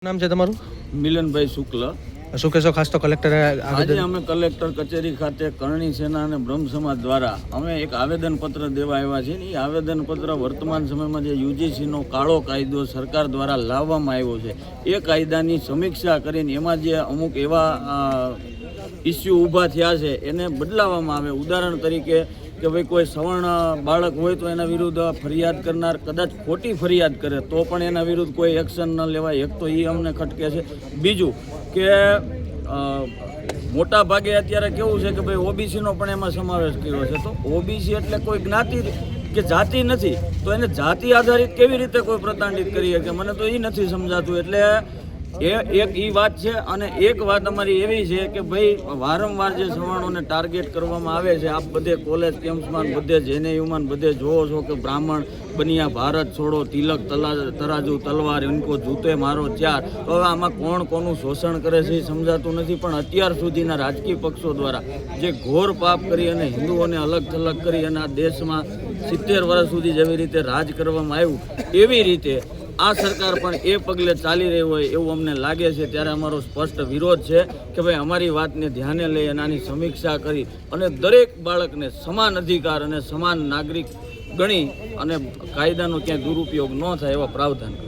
નામ છે તમારું? મિલનભાઈ શુક્લ. શું કહેશો? ખાસ તો કલેક્ટર આજે અમે કલેક્ટર કચેરી ખાતે કરણી સેના અને બ્રહ્મ સમાજ દ્વારા અમે એક આવેદનપત્ર દેવા આવ્યા છીએ. એ આવેદનપત્ર વર્તમાન સમયમાં જે યુજીસીનો કાળો કાયદો સરકાર દ્વારા લાવવામાં આવ્યો છે એ કાયદાની સમીક્ષા કરીને એમાં જે અમુક એવા ઇસ્યુ ઊભા થયા છે એને બદલાવવામાં આવે. ઉદાહરણ તરીકે કે ભાઈ કોઈ સવર્ણ બાળક હોય તો એના વિરુદ્ધ ફરિયાદ કરનાર કદાચ ખોટી ફરિયાદ કરે તો પણ એના વિરુદ્ધ કોઈ એક્શન ન લેવાય. એક તો એ અમને ખટકે છે. બીજું કે મોટા ભાગે અત્યારે કેવું છે કે ભાઈ ઓબીસીનો પણ એમાં સમાવેશ કર્યો છે. તો ઓબીસી એટલે કોઈ જ્ઞાતિ કે જાતિ નથી, તો એને જાતિ આધારિત કેવી રીતે કોઈ પ્રતાડિત કરી શકે? મને તો એ નથી સમજાતું. એટલે એક એ વાત છે. અને એક વાત અમારી એવી છે કે ભાઈ વારંવાર જે સવર્ણોને ટાર્ગેટ કરવામાં આવે છે, આપ બધે કોલેજ કેમ્પસમાં બધે જેએનયુમાં બધે જોવો છો કે બ્રાહ્મણ બન્યા ભારત છોડો, તિલક તરાજુ તલવાર, ઇનકો જૂતે મારો ચાર. તો હવે આમાં કોણ કોનું શોષણ કરે છે એ સમજાતું નથી. પણ અત્યાર સુધીના રાજકીય પક્ષો દ્વારા જે ઘોર પાપ કરી અને હિન્દુઓને અલગ થલગ કરી અને આ દેશમાં 70 વર્ષ સુધી જેવી રીતે રાજ કરવામાં આવ્યું એવી રીતે આ સરકાર પણ એ પગલે ચાલી રહી હોય એવું અમને લાગે છે. ત્યારે અમારો સ્પષ્ટ વિરોધ છે કે ભાઈ અમારી વાતને ધ્યાને લઈ અને આની સમીક્ષા કરી અને દરેક બાળકને સમાન અધિકાર અને સમાન નાગરિક ગણી અને કાયદાનો ક્યાંય દુરુપયોગ ન થાય એવા પ્રાવધાન કરે.